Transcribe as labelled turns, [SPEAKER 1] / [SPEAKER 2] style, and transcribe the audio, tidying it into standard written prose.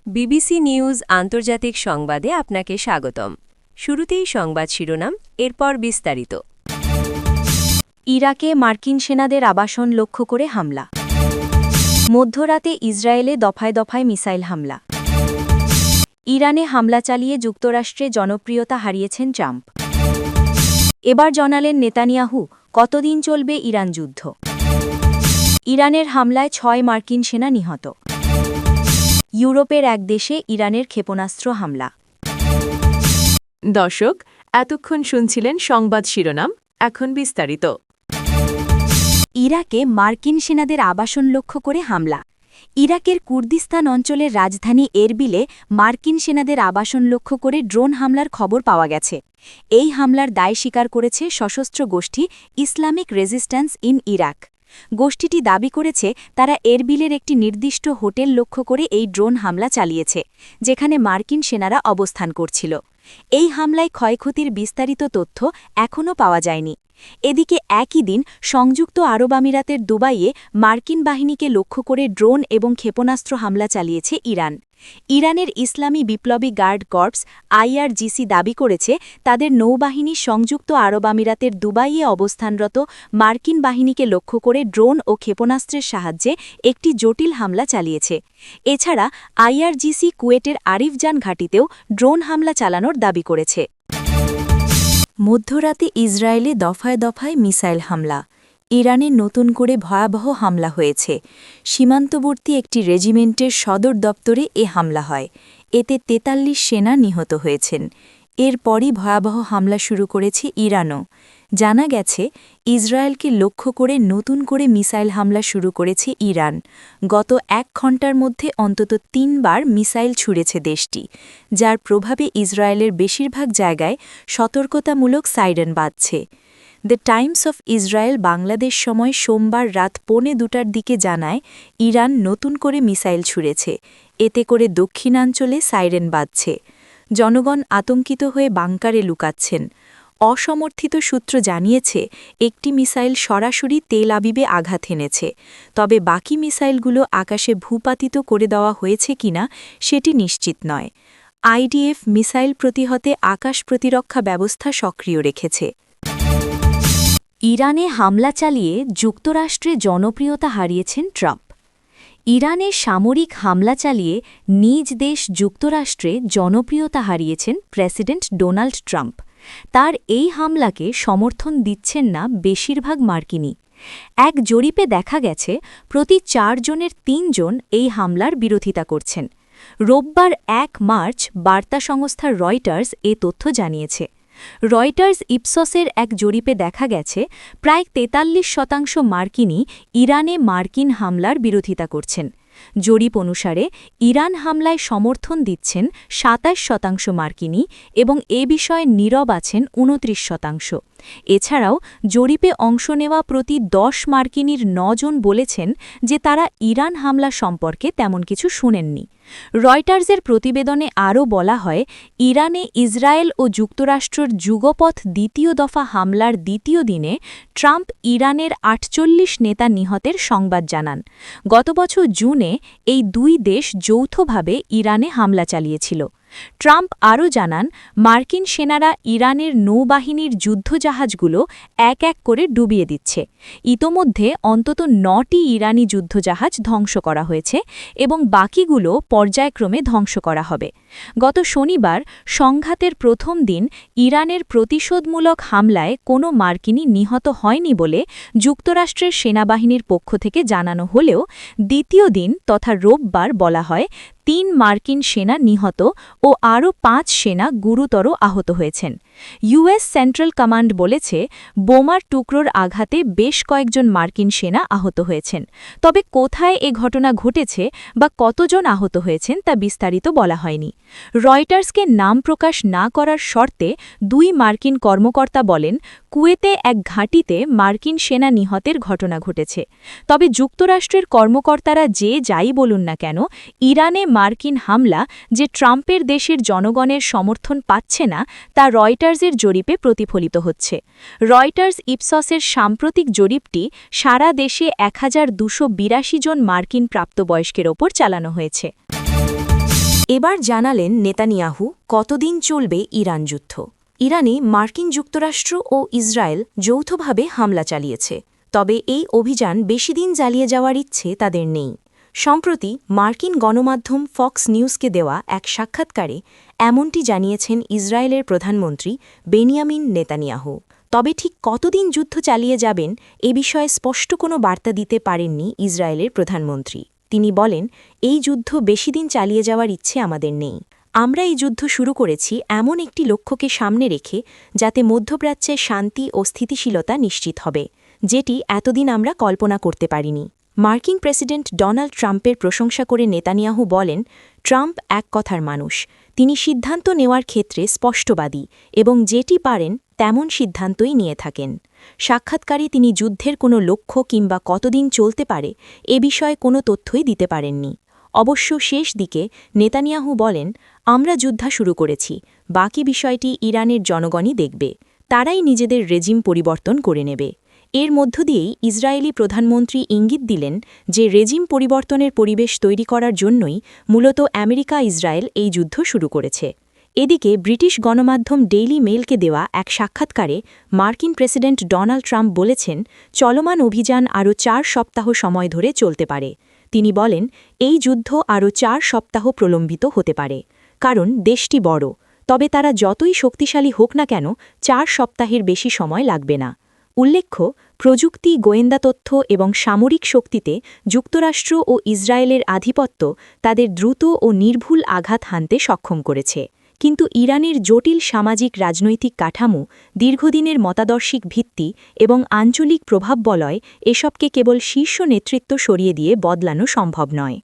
[SPEAKER 1] BBC news আন্তর্জাতিক সংবাদে আপনাকে স্বাগতম। শুরুতেই সংবাদ শিরোনাম, এরপর বিস্তারিত।
[SPEAKER 2] ইরাকে মার্কিন সেনাদের আবাসন লক্ষ্য করে হামলা। মধ্যরাতে ইসরায়েলে দফায় দফায় মিসাইল হামলা। ইরানে হামলা চালিয়ে যুক্তরাষ্ট্রে জনপ্রিয়তা হারিয়েছেন ট্রাম্প। এবার জানালেন নেতানিয়াহু, কতদিন চলবে ইরান যুদ্ধ। ইরানের হামলায় ৬ মার্কিন সেনা নিহত। ইউরোপের এক দেশে ইরানের ক্ষেপণাস্ত্র হামলা।
[SPEAKER 1] দর্শক, এতক্ষণ শুনছিলেন সংবাদ শিরোনাম, এখন বিস্তারিত।
[SPEAKER 2] ইরাকে মার্কিন সেনাদের আবাসন লক্ষ্য করে হামলা। ইরাকের কুর্দিস্তান অঞ্চলের রাজধানী এরবিলে মার্কিন সেনাদের আবাসন লক্ষ্য করে ড্রোন হামলার খবর পাওয়া গেছে। এই হামলার দায় স্বীকার করেছে সশস্ত্র গোষ্ঠী ইসলামিক রেজিস্ট্যান্স ইন ইরাক। গোষ্ঠীটি দাবি করেছে তারা এরবিলের একটি নির্দিষ্ট হোটেল লক্ষ্য করে এই ড্রোন হামলা চালিয়েছে, যেখানে মার্কিন সেনারা অবস্থান করছিল। এই হামলায় ক্ষয়ক্ষতির বিস্তারিত তথ্য এখনও পাওয়া যায়নি। এদিকে একই দিন সংযুক্ত আরব আমিরাতের দুবাইয়ে মার্কিন বাহিনীকে লক্ষ্য করে ড্রোন এবং ক্ষেপণাস্ত্র হামলা চালিয়েছে ইরান। ইরানের ইসলামী বিপ্লবী গার্ড কর্পস আইআরজিসি দাবি করেছে তাদের নৌবাহিনী সংযুক্ত আরব আমিরাতের দুবাইয়ে অবস্থানরত মার্কিন বাহিনীকে লক্ষ্য করে ড্রোন ও ক্ষেপণাস্ত্রের সাহায্যে একটি জটিল হামলা চালিয়েছে। এছাড়া আইআরজিসি কুয়েটের আরিফজান ঘাঁটিতেও ড্রোন হামলা চালানোর দাবি করেছে। মধ্যরাতে ইসরায়েলে দফায় দফায় মিসাইল হামলা। ইরানে নতুন করে ভয়াবহ হামলা হয়েছে। সীমান্তবর্তী একটি রেজিমেন্টের সদর দপ্তরে এ হামলা হয়। এতে ৪৩ সেনা নিহত হয়েছেন। এরপরই ভয়াবহ হামলা শুরু করেছে ইরানও। জানা গেছে, ইসরায়েলকে লক্ষ্য করে নতুন করে মিসাইল হামলা শুরু করেছে ইরান। গত ১ ঘণ্টার মধ্যে অন্তত ৩ বার মিসাইল ছুড়েছে দেশটি, যার প্রভাবে ইসরায়েলের বেশিরভাগ জায়গায় সতর্কতামূলক সাইরেন বাজছে। The Times of Israel Bangladesh সময় সোমবার রাত ১:৩০টার দিকে জানায়, ইরান নতুন করে মিসাইল ছুড়েছে। এতে করে দক্ষিণাঞ্চলে সাইরেন বাজছে। জনগণ আতঙ্কিত হয়ে বাংকারে লুকাচ্ছেন। অসমর্থিত সূত্র জানিয়েছে, একটি মিসাইল সরাসরি তেল আবিবে আঘাত এনেছে। তবে বাকি মিসাইলগুলো আকাশে ভূপাতিত করে দেওয়া হয়েছে কিনা সেটি নিশ্চিত নয়। আইডিএফ মিসাইল প্রতিহতে আকাশ প্রতিরক্ষা ব্যবস্থা সক্রিয় রেখেছে। ইরানে হামলা চালিয়ে যুক্তরাষ্ট্রে জনপ্রিয়তা হারিয়েছেন ট্রাম্প। ইরানে সামরিক হামলা চালিয়ে নিজ দেশ যুক্তরাষ্ট্রে জনপ্রিয়তা হারিয়েছেন প্রেসিডেন্ট ডোনাল্ড ট্রাম্প। তার এই হামলাকে সমর্থন দিচ্ছেন না বেশিরভাগ মার্কিনী। এক জরিপে দেখা গেছে, প্রতি ৪ জনের ৩ জন এই হামলার বিরোধিতা করছেন। রোববার ১ মার্চ বার্তা সংস্থা রয়টার্স এ তথ্য জানিয়েছে। রয়টার্স ইপসসের এক জরিপে দেখা গেছে, প্রায় ৪৩% মার্কিনী ইরানে মার্কিন হামলার বিরোধিতা করছেন। জরিপ অনুসারে ইরান হামলায় সমর্থন দিচ্ছেন ২৭% মার্কিনী এবং এ বিষয়ে নীরব আছেন ২৯%। এছাড়াও জরিপে অংশ নেওয়া প্রতি ১০ মার্কিনীর ৯ জন বলেছেন যে তারা ইরান হামলা সম্পর্কে তেমন কিছু শুনেননি। রয়টার্সের প্রতিবেদনে আরও বলা হয়, ইরানে ইসরায়েল ও যুক্তরাষ্ট্রের যুগপথ দ্বিতীয় দফা হামলার দ্বিতীয় দিনে ট্রাম্প ইরানের ৪৮ নেতা নিহতের সংবাদ জানান। গত বছর জুনে এই দুই দেশ যৌথভাবে ইরানে হামলা চালিয়েছিল। ট্রাম্প আরও জানান, মার্কিন সেনারা ইরানের নৌবাহিনীর যুদ্ধজাহাজগুলো এক এক করে ডুবিয়ে দিচ্ছে। ইতোমধ্যে অন্তত ৯টি ইরানি যুদ্ধজাহাজ ধ্বংস করা হয়েছে এবং বাকিগুলো পর্যায়ক্রমে ধ্বংস করা হবে। গত শনিবার সংঘাতের প্রথম দিন ইরানের প্রতিশোধমূলক হামলায় কোনো মার্কিনী নিহত হয়নি বলে যুক্তরাষ্ট্রের সেনাবাহিনীর পক্ষ থেকে জানানো হলেও দ্বিতীয় দিন তথা রোববার বলা হয়, ৩ মার্কিন সেনা নিহত ও আরও ৫ সেনা গুরুতর আহত হয়েছেন। ইউএস সেন্ট্রাল কমান্ড বলেছে, বোমার টুকরোর আঘাতে বেশ কয়েকজন মার্কিন সেনা আহত হয়েছেন। তবে কোথায় এ ঘটনা ঘটেছে বা কতজন আহত হয়েছেন তা বিস্তারিত বলা হয়নি। রয়টার্সকে নাম প্রকাশ না করার শর্তে ২ মার্কিন কর্মকর্তা বলেন, কুয়েতে এক ঘাঁটিতে মার্কিন সেনা নিহতের ঘটনা ঘটেছে। তবে যুক্তরাষ্ট্রের কর্মকর্তারা যে যাই বলুন না কেন, ইরানে মার্কিন হামলা যে ট্রাম্পের দেশের জনগণের সমর্থন পাচ্ছে না তা রয়টার্সের জরিপে প্রতিফলিত হচ্ছে। রয়টার্স ইপসসের সাম্প্রতিক জরিপটি সারা দেশে ১,২৮২ জন মার্কিন প্রাপ্তবয়স্কের ওপর চালানো হয়েছে। এবার জানালেন নেতানিয়াহু কতদিন চলবে ইরান যুদ্ধ। ইরানে মার্কিন যুক্তরাষ্ট্র ও ইসরায়েল যৌথভাবে হামলা চালিয়েছে, তবে এই অভিযান বেশিদিন চালিয়ে যাওয়ার ইচ্ছে তাদের নেই। সম্প্রতি মার্কিন গণমাধ্যম ফক্স নিউজকে দেওয়া এক সাক্ষাৎকারে এমনটি জানিয়েছেন ইসরায়েলের প্রধানমন্ত্রী বেনিয়ামিন নেতানিয়াহু। তবে ঠিক কতদিন যুদ্ধ চালিয়ে যাবেন এ বিষয়ে স্পষ্ট কোনো বার্তা দিতে পারেননি ইসরায়েলের প্রধানমন্ত্রী। তিনি বলেন, এই যুদ্ধ বেশিদিন চালিয়ে যাওয়ার ইচ্ছে আমাদের নেই। আমরা এই যুদ্ধ শুরু করেছি এমন একটি লক্ষ্যকে সামনে রেখে যাতে মধ্যপ্রাচ্যে শান্তি ও স্থিতিশীলতা নিশ্চিত হবে, যেটি এতদিন আমরা কল্পনা করতে পারিনি। মার্কিন প্রেসিডেন্ট ডোনাল্ড ট্রাম্পের প্রশংসা করে নেতানিয়াহু বলেন, ট্রাম্প এক কথার মানুষ। তিনি সিদ্ধান্ত নেওয়ার ক্ষেত্রে স্পষ্টবাদী এবং যেটি পারেন তেমন সিদ্ধান্তই নিয়ে থাকেন। সাক্ষাৎকারে তিনি যুদ্ধের কোনো লক্ষ্য কিংবা কতদিন চলতে পারে এ বিষয়ে কোনো তথ্যই দিতে পারেননি। অবশ্য শেষ দিকে নেতানিয়াহু বলেন, আমরা যুদ্ধ শুরু করেছি, বাকি বিষয়টি ইরানের জনগণই দেখবে, তারাই নিজেদের রেজিম পরিবর্তন করে নেবে। এর মধ্য দিয়েই ইসরায়েলি প্রধানমন্ত্রী ইঙ্গিত দিলেন যে রেজিম পরিবর্তনের পরিবেশ তৈরি করার জন্যই মূলত আমেরিকা ইসরায়েল এই যুদ্ধ শুরু করেছে। এদিকে ব্রিটিশ গণমাধ্যম ডেইলি মেইলকে দেওয়া এক সাক্ষাৎকারে মার্কিন প্রেসিডেন্ট ডোনাল্ড ট্রাম্প বলেছেন, চলমান অভিযান আরও 4 সপ্তাহ সময় ধরে চলতে পারে। তিনি বলেন, এই যুদ্ধ আরও 4 সপ্তাহ প্রলম্বিত হতে পারে, কারণ দেশটি বড়। তবে তারা যতই শক্তিশালী হোক না কেন 4 সপ্তাহের বেশি সময় লাগবে না। উল্লেখ্য, প্রযুক্তি, গোয়েন্দা তথ্য এবং সামরিক শক্তিতে যুক্তরাষ্ট্র ও ইসরায়েলের আধিপত্য তাদের দ্রুত ও নির্ভুল আঘাত হানতে সক্ষম করেছে। কিন্তু ইরানের জটিল সামাজিক রাজনৈতিক কাঠামো, দীর্ঘদিনের মতাদর্শিক ভিত্তি এবং আঞ্চলিক প্রভাববলয় এসবকে কেবল শীর্ষ নেতৃত্ব সরিয়ে দিয়ে বদলানো সম্ভব নয়।